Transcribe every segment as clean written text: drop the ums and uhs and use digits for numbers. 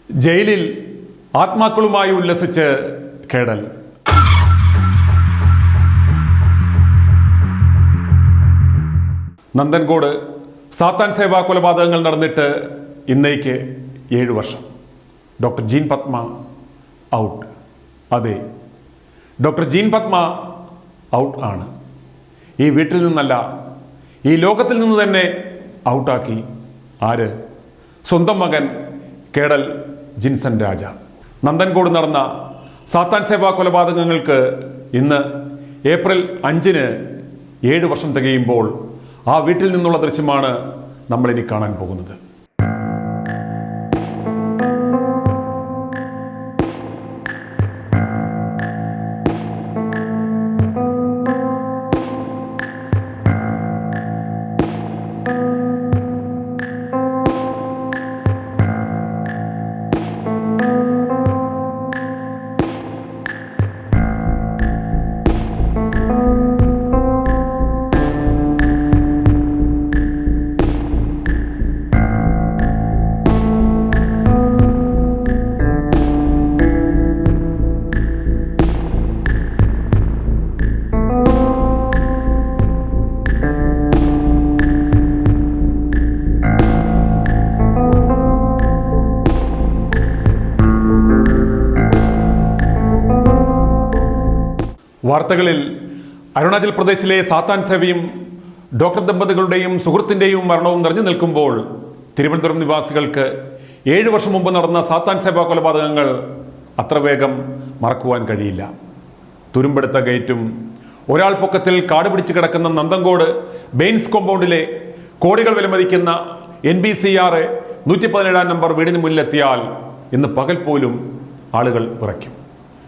ജയിലിൽ ആത്മാക്കളുമായി ഉല്ലസിച്ച് കേടൽ. നന്ദൻകോട് സാത്താൻ സേവാ കൊലപാതകങ്ങൾ നടന്നിട്ട് ഇന്നേക്ക് 7 വർഷം. ഡോക്ടർ ജീൻ പത്മ ഔട്ട്. അതെ, ഡോക്ടർ ജീൻ പത്മ ഔട്ട് ആണ്. ഈ വീട്ടിൽ നിന്നല്ല, ഈ ലോകത്തിൽ നിന്ന് തന്നെ ഔട്ടാക്കി. ആര്? സ്വന്തം മകൻ കേടൽ ജിൻസൺ രാജ. നന്ദൻകോട് നടന്ന സാത്താൻ സേവാ കൊലപാതകങ്ങൾക്ക് ഇന്ന് ഏപ്രിൽ 5-ന് 7 വർഷം തികയുമ്പോൾ ആ വീട്ടിൽ നിന്നുള്ള ദൃശ്യമാണ് നമ്മളിനി കാണാൻ പോകുന്നത്. വാർത്തകളിൽ അരുണാചൽ പ്രദേശിലെ സാത്താൻ സേവയും ഡോക്ടർ ദമ്പതികളുടെയും സുഹൃത്തിൻ്റെയും മരണവും നിറഞ്ഞു നിൽക്കുമ്പോൾ തിരുവനന്തപുരം നിവാസികൾക്ക് 7 വർഷം മുമ്പ് നടന്ന സാത്താൻ സേവാ കൊലപാതകങ്ങൾ അത്ര വേഗം മറക്കുവാൻ കഴിയില്ല. തുരുമ്പെടുത്ത ഗേറ്റും ഒരാൾ പൊക്കത്തിൽ കാട് പിടിച്ച് കിടക്കുന്ന നന്ദൻകോട് ബെയിൻസ് കോമ്പൗണ്ടിലെ കോടികൾ വിലമതിക്കുന്ന NBCR 117 നമ്പർ വീടിന് മുന്നിലെത്തിയാൽ ഇന്ന് പകൽ പോലും ആളുകൾ വിറയ്ക്കും.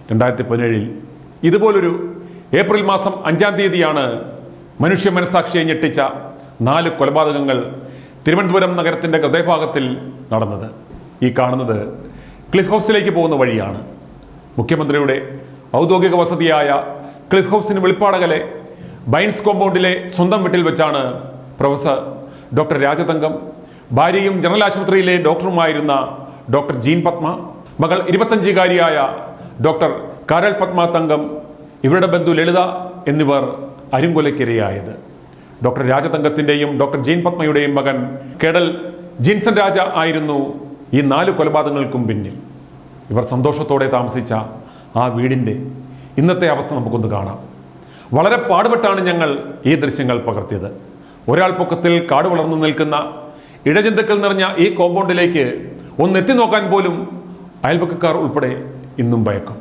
2017 ഇതുപോലൊരു ഏപ്രിൽ മാസം 5-ാം തീയതിയാണ് മനുഷ്യ മനസാക്ഷിയെ ഞെട്ടിച്ച 4 കൊലപാതകങ്ങൾ തിരുവനന്തപുരം നഗരത്തിൻ്റെ ഹൃദയഭാഗത്തിൽ നടന്നത്. ഈ കാണുന്നത് ക്ലിഫ് ഹൗസിലേക്ക് പോകുന്ന വഴിയാണ്. മുഖ്യമന്ത്രിയുടെ ഔദ്യോഗിക വസതിയായ ക്ലിഫ് ഹൗസിന് വെളിപ്പാടകലെ ബൈൻസ് കോമ്പൗണ്ടിലെ സ്വന്തം വീട്ടിൽ വെച്ചാണ് പ്രൊഫസർ ഡോക്ടർ രാജതങ്കം, ഭാര്യയും ജനറൽ ആശുപത്രിയിലെ ഡോക്ടറുമായിരുന്ന ഡോക്ടർ ജീൻ പത്മ, മകൾ 25-കാരിയായ ഡോക്ടർ കാരൽ പത്മ തങ്കം, ഇവരുടെ ബന്ധു ലളിത എന്നിവർ അരുങ്കൊലയ്ക്കിരയായത്. ഡോക്ടർ രാജതങ്കത്തിൻ്റെയും ഡോക്ടർ ജീൻ പത്മയുടെയും മകൻ കേടൽ ജിൻസൺ രാജ ആയിരുന്നു ഈ 4 കൊലപാതകങ്ങൾക്കും പിന്നിൽ. ഇവർ സന്തോഷത്തോടെ താമസിച്ച ആ വീടിൻ്റെ ഇന്നത്തെ അവസ്ഥ നമുക്കൊന്ന് കാണാം. വളരെ പാടുപെട്ടാണ് ഞങ്ങൾ ഈ ദൃശ്യങ്ങൾ പകർത്തിയത്. ഒരാൾ പൊക്കത്തിൽ കാട് വളർന്നു നിൽക്കുന്ന ഇഴജന്തുക്കൾ നിറഞ്ഞ ഈ കോമ്പൗണ്ടിലേക്ക് ഒന്നെത്തി നോക്കാൻ പോലും അയൽപക്കക്കാർ ഉൾപ്പെടെ ഇന്നും ഭയക്കും.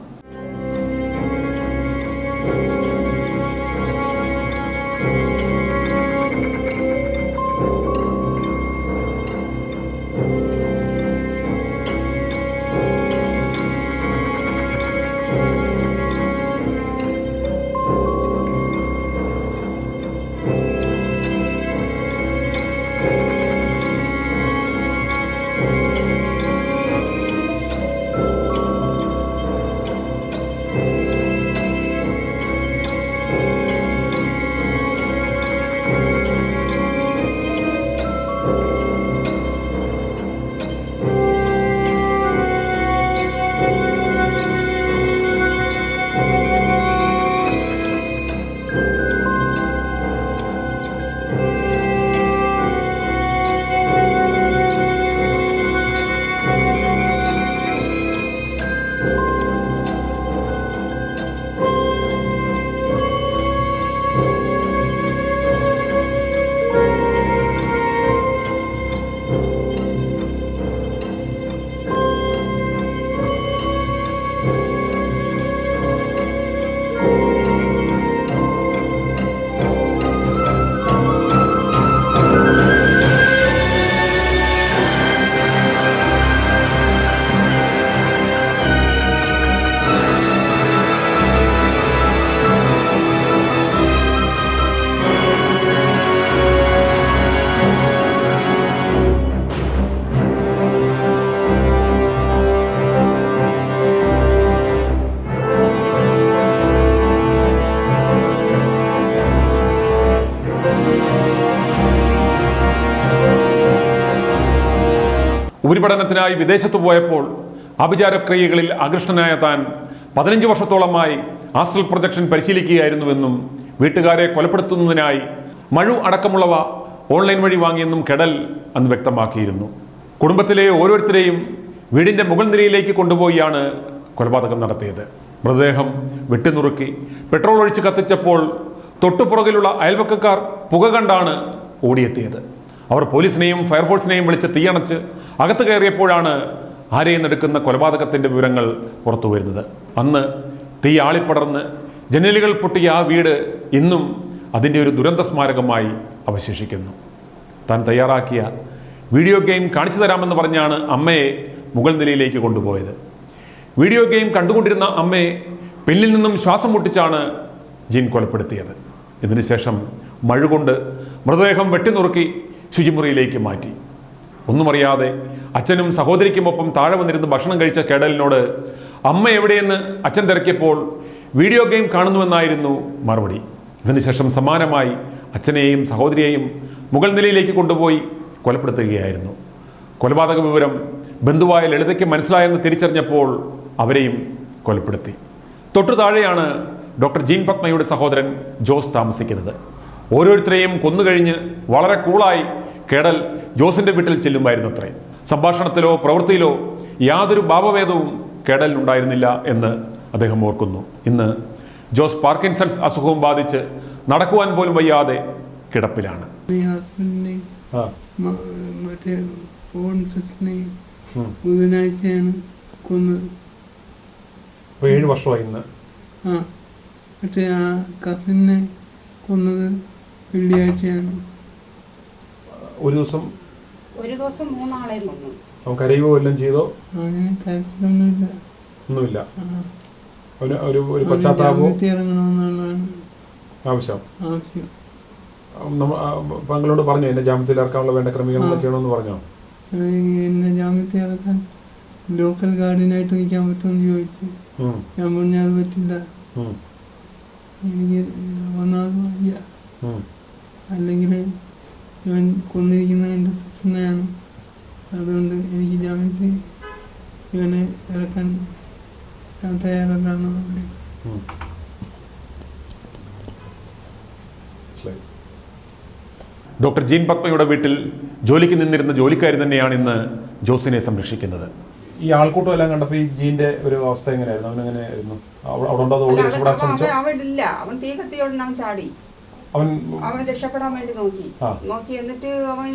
ഉപരിപഠനത്തിനായി വിദേശത്ത് പോയപ്പോൾ ആഭിചാരക്രിയകളിൽ ആകൃഷ്ടനായ താൻ 15 വർഷത്തോളമായി ആസ്ട്രൽ പ്രൊജക്ഷൻ പരിശീലിക്കുകയായിരുന്നുവെന്നും വീട്ടുകാരെ കൊലപ്പെടുത്തുന്നതിനായി മഴു അടക്കമുള്ളവ ഓൺലൈൻ വഴി വാങ്ങിയെന്നും കെഡൽ അന്ന് വ്യക്തമാക്കിയിരുന്നു. കുടുംബത്തിലെ ഓരോരുത്തരെയും വീടിൻ്റെ മുകൾ നിലയിലേക്ക് കൊണ്ടുപോയാണ് കൊലപാതകം നടത്തിയത്. മൃതദേഹം വെട്ടിനുറുക്കി പെട്രോൾ ഒഴിച്ച് കത്തിച്ചപ്പോൾ തൊട്ടുപുറകിലുള്ള അയൽവക്കക്കാർ പുക കണ്ടാണ് ഓടിയെത്തിയത്. അവർ പോലീസിനെയും ഫയർഫോഴ്സിനെയും വിളിച്ച് തീയണച്ച് അകത്ത് കയറിയപ്പോഴാണ് ആരെയും എടുക്കുന്ന കൊലപാതകത്തിൻ്റെ വിവരങ്ങൾ പുറത്തു വരുന്നത്. അന്ന് തീ ആളിപ്പടർന്ന് ജനലുകൾ പൊട്ടിയ ആ വീട് ഇന്നും അതിൻ്റെ ഒരു ദുരന്ത സ്മാരകമായി അവശേഷിക്കുന്നു. താൻ തയ്യാറാക്കിയ വീഡിയോ ഗെയിം കാണിച്ചു തരാമെന്ന് പറഞ്ഞാണ് അമ്മയെ മുകൾ നിലയിലേക്ക് കൊണ്ടുപോയത്. വീഡിയോ ഗെയിം കണ്ടുകൊണ്ടിരുന്ന അമ്മയെ പിന്നിൽ നിന്നും ശ്വാസം മുട്ടിച്ചാണ് ജീൻ കൊലപ്പെടുത്തിയത്. ഇതിനുശേഷം മഴുകൊണ്ട് മൃതദേഹം വെട്ടിനുറുക്കി ശുചിമുറിയിലേക്ക് മാറ്റി. ഒന്നുമറിയാതെ അച്ഛനും സഹോദരിക്കുമൊപ്പം താഴെ വന്നിരുന്ന് ഭക്ഷണം കഴിച്ച കെഡലിനോട് അമ്മ എവിടെയെന്ന് അച്ഛൻ തിരക്കിയപ്പോൾ വീഡിയോ ഗെയിം കാണുന്നുവെന്നായിരുന്നു മറുപടി. ഇതിനുശേഷം സമാനമായി അച്ഛനെയും സഹോദരിയെയും മുകൾ നിലയിലേക്ക് കൊണ്ടുപോയി കൊലപ്പെടുത്തുകയായിരുന്നു. കൊലപാതക വിവരം ബന്ധുവായ ലളിതയ്ക്ക് മനസ്സിലായെന്ന് തിരിച്ചറിഞ്ഞപ്പോൾ അവരെയും കൊലപ്പെടുത്തി. തൊട്ടു താഴെയാണ് ഡോക്ടർ ജീൻ പത്മയുടെ സഹോദരൻ ജോസ് താമസിക്കുന്നത്. ഓരോരുത്തരെയും കൊന്നുകഴിഞ്ഞ് വളരെ കൂളായി കെഡൽ ജോസിന്റെ വീട്ടിൽ ചെല്ലുമായിരുന്നു അത്രേ. സംഭാഷണത്തിലോ പ്രവൃത്തിയിലോ യാതൊരു ഭാവഭേദവും കെഡലിനുണ്ടായിരുന്നില്ല എന്ന് അദ്ദേഹം ഓർക്കുന്നു. ഇന്ന് ജോസ് പാർക്കിൻസൺസ് അസുഖവും ബാധിച്ച് നടക്കുവാൻ പോലും വയ്യാതെ കിടപ്പിലാണ്. ബുധനാഴ്ചയാണ് കൊന്നത്. 7 വർഷമായി ഇന്ന്. മറ്റേ ആ കസിനെ കൊന്നത് വെള്ളിയാഴ്ചയാണ്. ഒരു ദിവസം 3 ആളെയും കൊന്നു. നമുക്ക് കരയുവോ എല്ലാം ചെയ്തോ? അങ്ങനെ കരച്ചിലൊന്നുമില്ല. ഒന്നുമില്ല. ഒരു പശ്ചാത്താപവും ഇറങ്ങണമെന്നാണ് ആവശ്യം. ആവശ്യം. താങ്കളോട് പറഞ്ഞു എന്നെ ജാമ്യത്തിൽ ഇറക്കാനുള്ള വേണ്ട ക്രമീകരണങ്ങൾ ചെയ്യണമെന്ന് പറഞ്ഞോ? എന്നെ ജാമ്യത്തിൽ ഇറക്കാൻ ലോക്കൽ ഗാർഡിനായിട്ട് നിൽക്കാൻ പറ്റുമെന്ന് ചോദിച്ചു. ഞാൻ പറഞ്ഞു അത് പറ്റില്ല, എനിക്ക് ഒന്നാമത് വയ്യ, അല്ലെങ്കിൽ ഞാൻ കൊന്നിരിക്കുന്നത് എൻ്റെ സിസ്റ്ററിനെയാണ്, അതുകൊണ്ട് എനിക്ക് ജാമ്യത്തിൽ ഇവനെ ഇറക്കാൻ ഞാൻ തയ്യാറല്ലാന്ന് പറഞ്ഞു. ഡോക്ടർ ജീൻ പത്മയുടെ വീട്ടിൽ ജോലിക്ക് നിന്നിരുന്ന ജോലിക്കാരി തന്നെയാണ് ഇന്ന് ജോസിനെ സംരക്ഷിക്കുന്നത്. ഈ ആൾക്കൂട്ടം എല്ലാം കണ്ടപ്പോൾ ഈ ജീന്റെ ഒരു അവസ്ഥ എങ്ങനെയായിരുന്നു? അവനെങ്ങനെയായിരുന്നു? അവനില്ല, അവൻ തീ കത്തിയോടെ അവൻ ചാടി. അവൻ രക്ഷപ്പെടാൻ വേണ്ടി നോക്കി എന്നിട്ട് അവൻ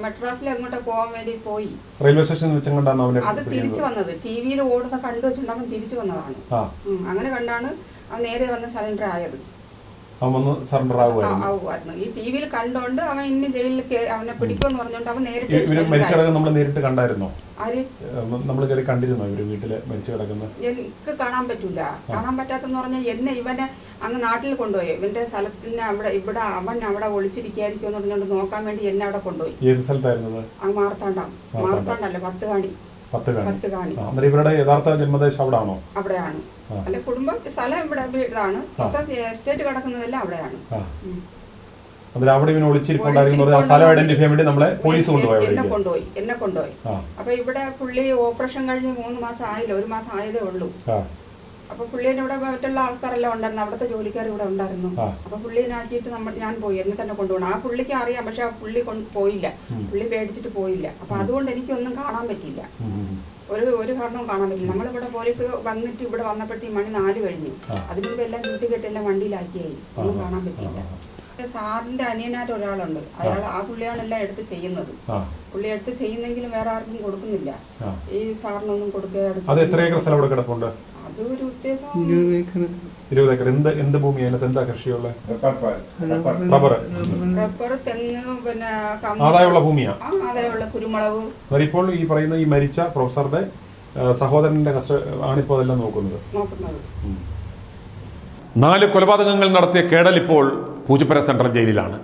മെട്രാസിൽ എങ്ങോട്ട് പോകാൻ വേണ്ടി പോയി. റെയിൽവേ സ്റ്റേഷനിൽ വെച്ചാണ് അത് തിരിച്ചു വന്നത്. ടിവിയിൽ ഓടുന്ന കണ്ടു വെച്ചിട്ട് അവൻ തിരിച്ചു വന്നതാണ്. അങ്ങനെ കണ്ടാണ് അവൻ നേരെ വന്ന് സറണ്ടർ ആയത്. ഈ ടിവിയിൽ കണ്ടോണ്ട് അവൻ ഇന്ന് ജയിലിൽ അവനെ പിടിക്കുമെന്ന് പറഞ്ഞോണ്ട് അവൻ നേരിട്ട് കണ്ടായിരുന്നോ? എനിക്ക് കാണാൻ പറ്റൂല. കാണാൻ പറ്റാത്തെന്ന് പറഞ്ഞാൽ എന്നെ ഇവനെ അങ്ങ് നാട്ടിൽ കൊണ്ടുപോയി. ഇവന്റെ സ്ഥലത്തിന് ഇവിടെ അവൻ അവിടെ ഒളിച്ചിരിക്കായിരിക്കും എന്ന് പറഞ്ഞോണ്ട് നോക്കാൻ വേണ്ടി എന്നെ അവിടെ കൊണ്ടുപോയി. അങ്ങ് മാർത്താണ്ടല്ല, പത്തുകാണി. ഇവരുടെ യഥാർത്ഥ ജന്മദേശം അവിടെയാണോ? അവിടെയാണ്. അല്ല, കുടുംബം സ്ഥലം ഇവിടെ വീടാണ്. എസ്റ്റേറ്റ് കിടക്കുന്നതെല്ലാം അവിടെയാണ്. എന്നെ കൊണ്ടുപോയി. അപ്പൊ ഇവിടെ പുള്ളി ഓപ്പറേഷൻ കഴിഞ്ഞ് 3 മാസം ആയില്ല, 1 മാസം ആയതേ ഉള്ളൂ. അപ്പൊ പുള്ളിനെ ഇവിടെ മറ്റുള്ള ആൾക്കാരെല്ലാം ഉണ്ടായിരുന്നു, അവിടുത്തെ ജോലിക്കാർ ഇവിടെ ഉണ്ടായിരുന്നു. അപ്പൊ പുള്ളിനെ ആക്കിയിട്ട് ഞാൻ പോയി, എന്നെ തന്നെ കൊണ്ടുപോകണം. ആ പുള്ളിക്ക് അറിയാം, പക്ഷെ ആ പുള്ളി പോയില്ല. പുള്ളി പേടിച്ചിട്ട് പോയില്ല. അപ്പൊ അതുകൊണ്ട് എനിക്കൊന്നും കാണാൻ പറ്റിയില്ല, ഒരു കാരണവും കാണാൻ പറ്റില്ല. നമ്മളിവിടെ പോലീസ് വന്നിട്ട് ഇവിടെ വന്നപ്പോഴത്തേക്ക് മണി 4 കഴിഞ്ഞു. അതിനു മുമ്പ് എല്ലാം ചുട്ടിക്കെട്ടെല്ലാം വണ്ടിയിലാക്കിയായി, ഒന്നും കാണാൻ പറ്റിയില്ല. സാറിന്റെ അനിയനായിട്ട് ഒരാളുണ്ട്, ആ പുള്ളിയാണ് എല്ലാം എടുത്ത് ചെയ്യുന്നത്. പുള്ളി എടുത്ത് ചെയ്യുന്നെങ്കിലും വേറെ ആർക്കും കൊടുക്കുന്നില്ല. ഈ സാറിനൊന്നും കൊടുക്കുക. അതൊരു ഉദ്ദേശം 20 ഏക്കർ. എന്ത് ഭൂമി? എന്താ കൃഷിയുള്ള? റബ്ബർ, തെങ്ങ്, പിന്നെ ആദായമുള്ള ഭൂമിയാ. ആദായമുള്ള കുരുമുളക്. ഇപ്പോൾ ഈ പറയുന്ന ഈ മരിച്ച പ്രൊഫസറുടെ സഹോദരന്റെ ആണിപ്പോ അതെല്ലാം നോക്കുന്നത്. 4 കൊലപാതകങ്ങൾ നടത്തിയ കേഡൽ ഇപ്പോൾ പൂജപ്പുര സെൻട്രൽ ജയിലിലാണ്.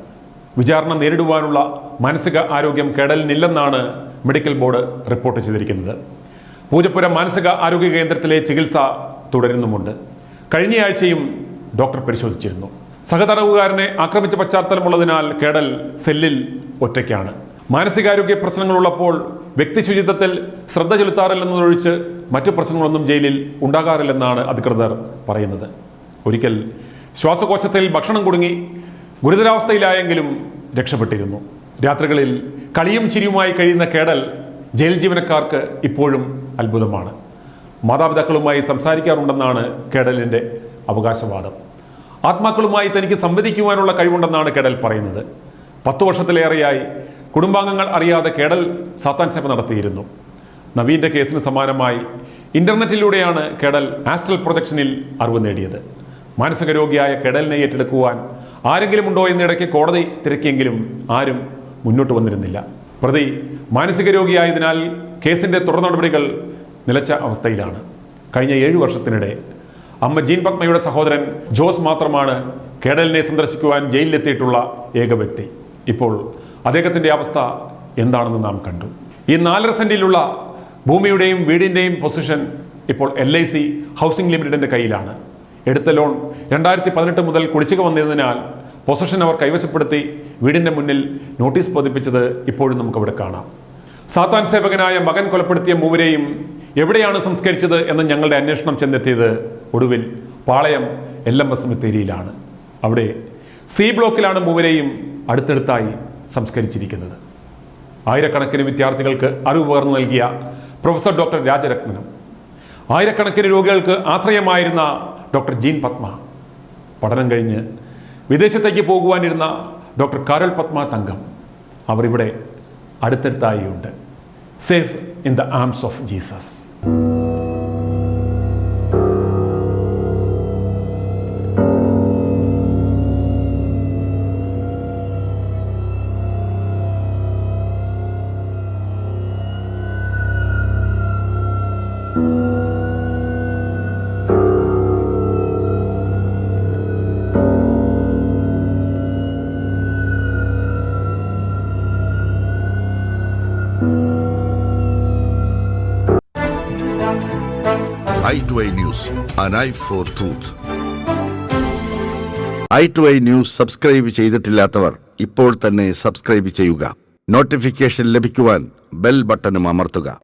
വിചാരണ നേരിടുവാനുള്ള മാനസിക ആരോഗ്യം കേഡലിനില്ലെന്നാണ് മെഡിക്കൽ ബോർഡ് റിപ്പോർട്ട് ചെയ്തിരിക്കുന്നത്. പൂജപ്പുര മാനസിക ആരോഗ്യ കേന്ദ്രത്തിലെ ചികിത്സ തുടരുന്നുമുണ്ട്. കഴിഞ്ഞയാഴ്ചയും ഡോക്ടർ പരിശോധിച്ചിരുന്നു. സഹതടവുകാരനെ ആക്രമിച്ച പശ്ചാത്തലമുള്ളതിനാൽ കേഡൽ സെല്ലിൽ ഒറ്റയ്ക്കാണ്. മാനസികാരോഗ്യ പ്രശ്നങ്ങളുള്ളപ്പോൾ വ്യക്തി ശുചിത്വത്തിൽ ശ്രദ്ധ ചെലുത്താറില്ലെന്നതൊഴിച്ച് മറ്റു പ്രശ്നങ്ങളൊന്നും ജയിലിൽ ഉണ്ടാകാറില്ലെന്നാണ് അധികൃതർ പറയുന്നത്. ഒരിക്കൽ ശ്വാസകോശത്തിൽ ഭക്ഷണം കുടുങ്ങി ഗുരുതരാവസ്ഥയിലായെങ്കിലും രക്ഷപ്പെട്ടിരുന്നു. രാത്രികളിൽ കളിയും ചിരിയുമായി കഴിയുന്ന കേഡൽ ജയിൽ ജീവനക്കാർക്ക് ഇപ്പോഴും അത്ഭുതമാണ്. മാതാപിതാക്കളുമായി സംസാരിക്കാറുണ്ടെന്നാണ് കേഡലിൻ്റെ അവകാശവാദം. ആത്മാക്കളുമായി തനിക്ക് സംവദിക്കുവാനുള്ള കഴിവുണ്ടെന്നാണ് കേഡൽ പറയുന്നത്. 10 വർഷത്തിലേറെയായി കുടുംബാംഗങ്ങൾ അറിയാതെ കേഡൽ സാത്താൻ സേവ നടത്തിയിരുന്നു. നവീൻ്റെ കേസിന് സമാനമായി ഇന്റർനെറ്റിലൂടെയാണ് കേഡൽ ആസ്ട്രൽ പ്രൊജക്ഷനിൽ അറിവ് നേടിയത്. മാനസിക രോഗിയായ കേഡലിനെ ഏറ്റെടുക്കുവാൻ ആരെങ്കിലും ഉണ്ടോ എന്നിടയ്ക്ക് കോടതി തിരക്കിയെങ്കിലും ആരും മുന്നോട്ട് വന്നിരുന്നില്ല. പ്രതി മാനസിക രോഗിയായതിനാൽ കേസിൻ്റെ തുടർ നടപടികൾ നിലച്ച അവസ്ഥയിലാണ്. കഴിഞ്ഞ 7 വർഷത്തിനിടെ അമ്മ ജീൻ പത്മയുടെ സഹോദരൻ ജോസ് മാത്രമാണ് കേഡലിനെ സന്ദർശിക്കുവാൻ ജയിലിലെത്തിയിട്ടുള്ള ഏക വ്യക്തി. ഇപ്പോൾ അദ്ദേഹത്തിൻ്റെ അവസ്ഥ എന്താണെന്ന് നാം കണ്ടു. ഈ 4.5 സെന്റിലുള്ള ഭൂമിയുടെയും വീടിൻ്റെയും പൊസിഷൻ ഇപ്പോൾ LIC ഹൗസിംഗ് ലിമിറ്റഡിൻ്റെ കയ്യിലാണ്. എടുത്ത ലോൺ 2018 മുതൽ കുടിശ്ശിക വന്നതിനാൽ പൊസിഷൻ അവർ കൈവശപ്പെടുത്തി വീടിൻ്റെ മുന്നിൽ നോട്ടീസ് പതിപ്പിച്ചത് ഇപ്പോഴും നമുക്കവിടെ കാണാം. സാത്താൻ സേവകനായ മകൻ കൊലപ്പെടുത്തിയ മൂവരെയും എവിടെയാണ് സംസ്കരിച്ചത് എന്ന് ഞങ്ങളുടെ അന്വേഷണം ചെന്നെത്തിയത് ഒടുവിൽ പാളയം LMS സെമിത്തേരിയിലാണ്. അവിടെ C ബ്ലോക്കിലാണ് മൂവരെയും അടുത്തടുത്തായി സംസ്കരിച്ചിരിക്കുന്നത്. ആയിരക്കണക്കിന് വിദ്യാർത്ഥികൾക്ക് അറിവ് പകർന്നു നൽകിയ പ്രൊഫസർ ഡോക്ടർ രാജരത്നം, ആയിരക്കണക്കിന് രോഗികൾക്ക് ആശ്രയമായിരുന്ന ഡോക്ടർ ജീൻ പത്മ, പഠനം കഴിഞ്ഞ് വിദേശത്തേക്ക് പോകുവാനിരുന്ന ഡോക്ടർ കാരൽ പത്മ തങ്കം, അവർ ഇവിടെ അടുത്തടുത്തായി ഉണ്ട്. Safe in the arms of Jesus. i2i News, an eye for truth. i2i News subscribe ചെയ്തിട്ടില്ലാത്തവർ ഇപ്പോൾ തന്നെ സബ്സ്ക്രൈബ് ചെയ്യുക. നോട്ടിഫിക്കേഷൻ ലഭിക്കുവാൻ ബെൽ ബട്ടണും അമർത്തുക.